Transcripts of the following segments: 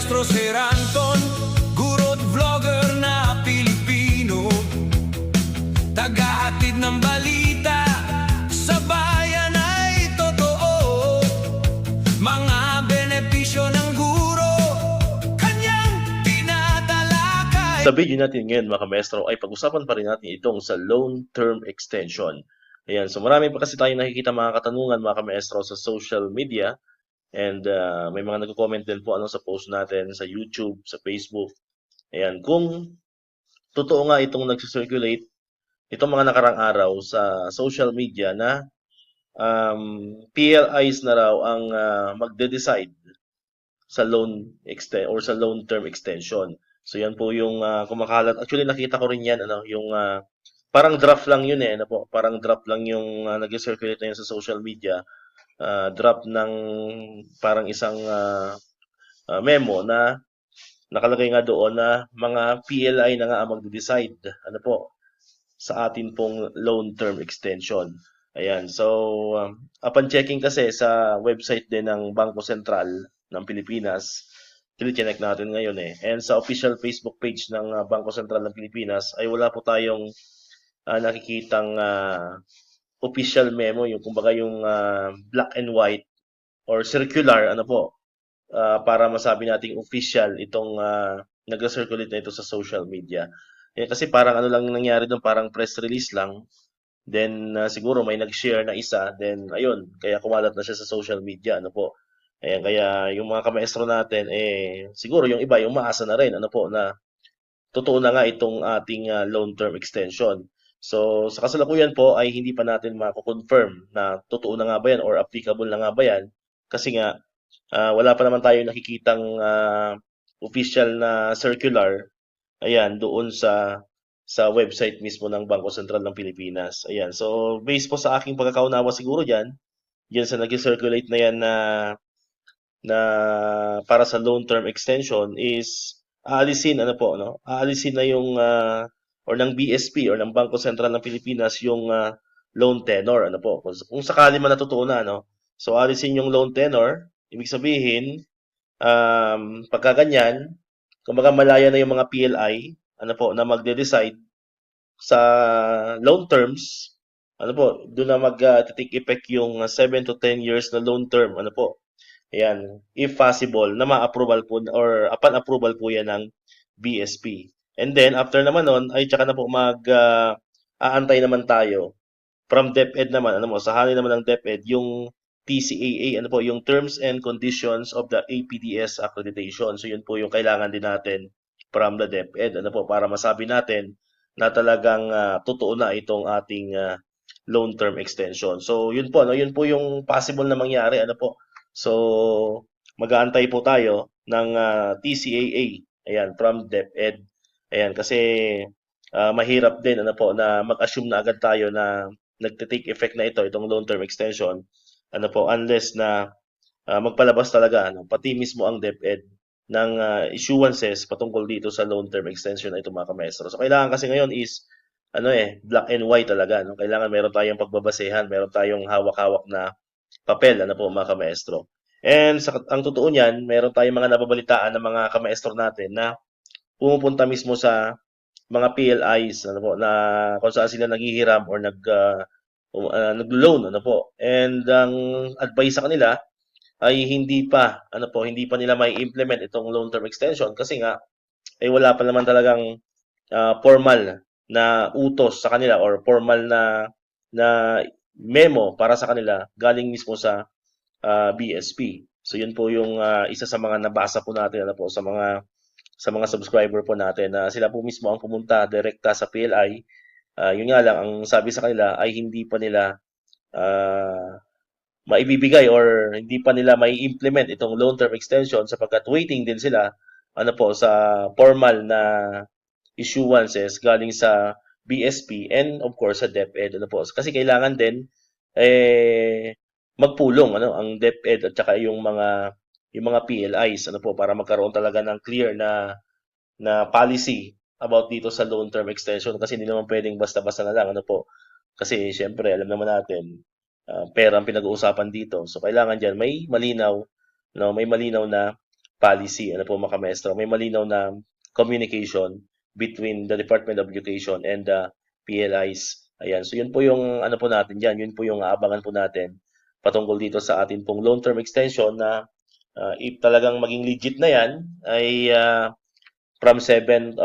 Maestro Sir Anton, guro't vlogger na Pilipino, tagahatid ng balita sa bayan ay totoo. Mga benepisyo ng guro, kanyang tinatalakay. Sa video natin ngayon mga ka-maestro ay pag-usapan pa rin natin itong sa loan term extension. Ayan, so marami pa kasi tayong nakikita mga katanungan mga ka-maestro sa social media. And may mga nagko-comment din po sa post natin sa YouTube, sa Facebook. Ayan, kung totoo nga itong nag-circulate itong mga nakarang araw sa social media na PLIs na raw ang magde-decide sa loan or sa loan term extension. So yan po yung kumakalat. Actually nakita ko rin yan yung parang draft lang yun parang draft lang yung nag-circulate na yun sa social media. Drop ng parang isang memo na nakalagay nga doon na mga PLI na nga ang magde-decide sa atin pong loan term extension. Ayan, so upon checking kasi sa website din ng Bangko Sentral ng Pilipinas, tinicheck natin ngayon and sa official Facebook page ng Bangko Sentral ng Pilipinas ay wala po tayong nakikitang official memo, yung kumbaga yung black and white or circular para masabi nating official itong nag-circulate na ito sa social media. Kasi parang lang nangyari doon, parang press release lang. Then siguro may nag-share na isa, then ayun, kaya kumalat na siya sa social media, Ayan, kaya yung mga kamaestro natin siguro yung iba yung umaasa na rin na totoo na nga itong ating loan term extension. So, sa kasalukuyan po ay hindi pa natin mako-confirm na totoo na nga ba yan or applicable na nga ba yan. Kasi nga, wala pa naman tayo nakikitang official na circular doon sa website mismo ng Bangko Sentral ng Pilipinas. Ayan, so based po sa aking pagkakaunawa siguro dyan sa nag-circulate na yan na para sa loan term extension is aalisin aalisin na yung or ng BSP or ng Bangko Sentral ng Pilipinas yung loan tenor kung sakali man natutuo na so aalisin yung loan tenor, ibig sabihin pagka ganyan kumbaga malaya na yung mga PLI na magde-decide sa loan terms doon na mag-take effect yung 7 to 10 years na loan term ayan, if possible na ma-approval po or upon approval po yan ng BSP. And then, after naman nun, ay tsaka na po aantay naman tayo from DepEd naman, sa halin naman ng DepEd, yung TCAA, yung Terms and Conditions of the APDS Accreditation. So, yun po yung kailangan din natin from the DepEd, para masabi natin na talagang totoo na itong ating loan term extension. So, yun po, yun po yung possible na mangyari, So, mag-aantay po tayo ng TCAA, ayan, from DepEd. Ayan, kasi mahirap din na mag-assume na agad tayo na nagte-take effect na itong loan term extension. Unless na magpalabas talaga pati mismo ang DepEd ng issuances patungkol dito sa loan term extension na ito mga kamaestro. So kailangan kasi ngayon is black and white talaga, Kailangan meron tayong pagbabasehan, meron tayong hawak-hawak na papel mga kamaestro. And ang totoo niyan, meron tayong mga nababalitaan ng mga kamaestro natin na pumupunta mismo sa mga PLIs na kung saan sila naghihiram or nag-loan And ang advice sa kanila ay hindi pa nila may implement itong loan term extension kasi nga wala pa naman talagang formal na utos sa kanila or formal na memo para sa kanila galing mismo sa BSP. So yun po yung isa sa mga nabasa po natin sa mga subscriber po natin na sila po mismo ang pumunta direkta sa PLI. Yun nga lang ang sabi sa kanila ay hindi pa nila maibibigay or hindi pa nila mai implement itong loan term extension sapagkat waiting din sila sa formal na issuances galing sa BSP and of course sa DepEd kasi kailangan din magpulong ang DepEd at saka yung mga PLIs para magkaroon talaga ng clear na policy about dito sa loan term extension kasi hindi naman pwedeng basta-basta na lang kasi syempre alam naman natin pera ang pinag-uusapan dito so kailangan diyan may malinaw na policy, ano po mga maestro, may malinaw na communication between the Department of Education and the PLIs. Ayan, so yun po yung ano po natin diyan, yun po yung aabangan po natin patungkol dito sa atin pong long term extension na if talagang maging legit na yan ay from 7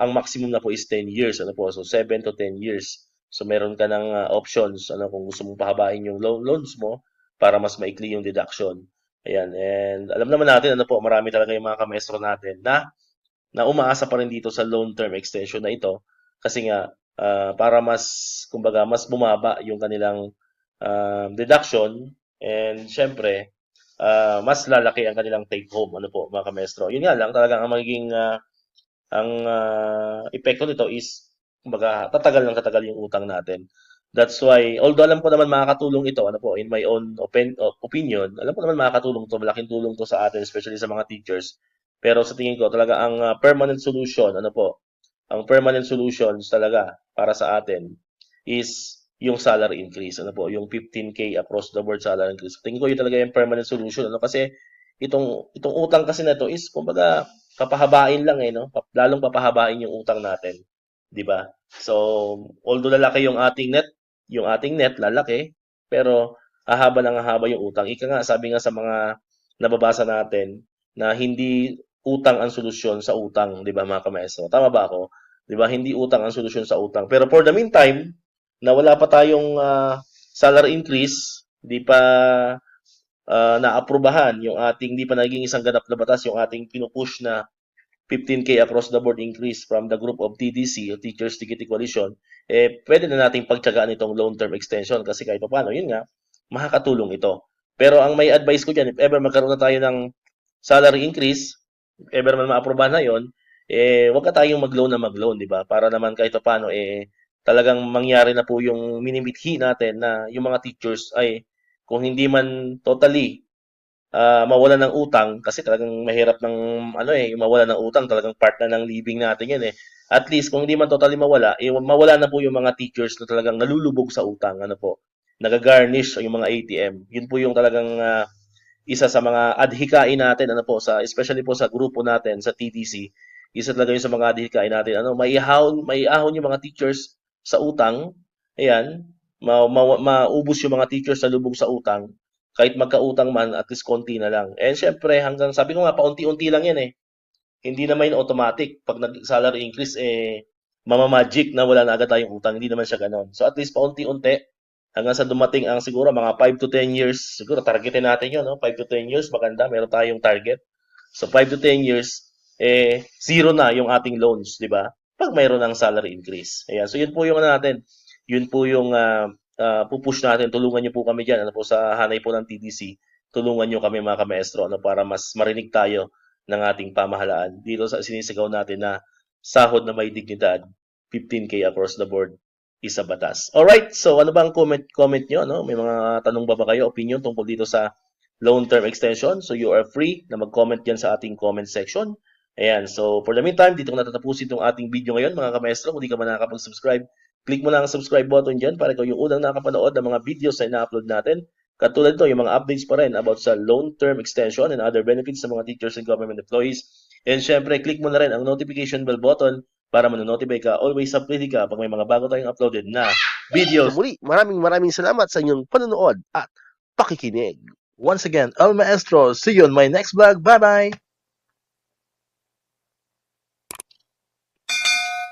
ang maximum na po is 10 years ano po, so 7 to 10 years. So meron ka ng options ano kung gusto mong pahabain yung loans mo para mas maikli yung deduction. Ayan, and alam naman natin ano po, marami talaga yung mga kamestro natin na umaasa pa rin dito sa long term extension na ito kasi nga para mas kumbaga mas bumaba yung kanilang deduction and syempre mas lalaki ang kanilang take home ano po mga kamestro. Yun nga lang talagang ang magiging epekto nito is kumbaga tatagal yung utang natin. That's why, although alam ko naman makakatulong ito, ano po, in my own opinion, alam ko naman makakatulong to, malaking tulong to sa atin, especially sa mga teachers. Pero sa tingin ko, talaga ang permanent solution, ano po, ang permanent solutions talaga para sa atin is yung salary increase, ano po, yung 15K across the board salary increase. Tingin ko yun talaga yung permanent solution, ano, kasi itong utang kasi na to is, kumbaga, papahabain lang no? Lalong papahabain yung utang natin, 'di ba? So, although lalaki yung ating net lalaki, pero hahaba ng hahaba yung utang. Ika nga, sabi nga sa mga nababasa natin na hindi utang ang solusyon sa utang, 'di ba mga kamaestro? Tama ba ako? 'Di ba? Hindi utang ang solusyon sa utang. Pero for the meantime, na wala pa tayong salary increase, di pa naaprubahan yung ating di pa naging isang ganap na batas yung ating pinupush na 15K across the board increase from the group of TDC, o Teachers Dignity Coalition, pwede na nating pagtiyagaan itong long-term extension kasi kahit paano, yun nga, makakatulong ito. Pero ang may advice ko dyan, if ever magkaroon na tayo ng salary increase, if ever man maaprobahan na yon, wag ka tayong mag-loan, di ba? Para naman kahit paano, talagang mangyari na po yung minimithi natin na yung mga teachers ay kung hindi man totally mawala ng utang kasi talagang mahirap ng yung mawala ng utang talagang part na ng living natin yan eh. At least kung hindi man totally mawala, mawala na po yung mga teachers na talagang nalulubog sa utang, ano po. Nagagarnish yung mga ATM. Yun po yung talagang isa sa mga adhikain natin, ano po, especially po sa grupo natin sa TDC. Isa talaga yun sa mga adhikain natin. Maiahon yung mga teachers sa utang. Ayan, maubos yung mga teachers na lubog sa utang kahit magkautang man, at least konti na lang. And syempre, hanggang sabi ko nga, paunti-unti lang yan eh. Hindi naman yun automatic. Pag nag-salary increase, mamamagic na wala na agad tayong utang. Hindi naman siya ganon. So at least paunti-unti, hanggang sa dumating ang siguro mga 5 to 10 years, siguro targetin natin yun, no? 5 to 10 years, maganda, meron tayong target. So 5 to 10 years, zero na yung ating loans, di ba? Pag mayroon ng salary increase. Ayan. So yun po yung natin. Yun po yung pupush natin, tulungan niyo po kami diyan ano po sa hanay po ng TDC. Tulungan niyo kami mga kamaestro ano para mas marinig tayo ng ating pamahalaan dito sa sinisigaw natin na sahod na may dignidad, 15K across the board isa batas. All right, so ano ba ang comment niyo no? May mga tanong ba kayo, opinion tungkol dito sa long term extension? So you are free na mag-comment diyan sa ating comment section. Ayan, so for the meantime, dito ko natatapusin itong ating video ngayon mga kamaestro. Kung di ka man nakakapag-subscribe, click mo lang ang subscribe button dyan para ikaw yung unang nakapanood ng mga videos na ina-upload natin. Katulad ito, yung mga updates pa rin about sa long-term extension and other benefits sa mga teachers and government employees. And syempre, click mo na rin ang notification bell button para manonotify ka, always updated ka pag may mga bago tayong uploaded na videos. So muli, maraming salamat sa inyong panonood at pakikinig. Once again, El Maestro, see you on my next vlog. Bye-bye!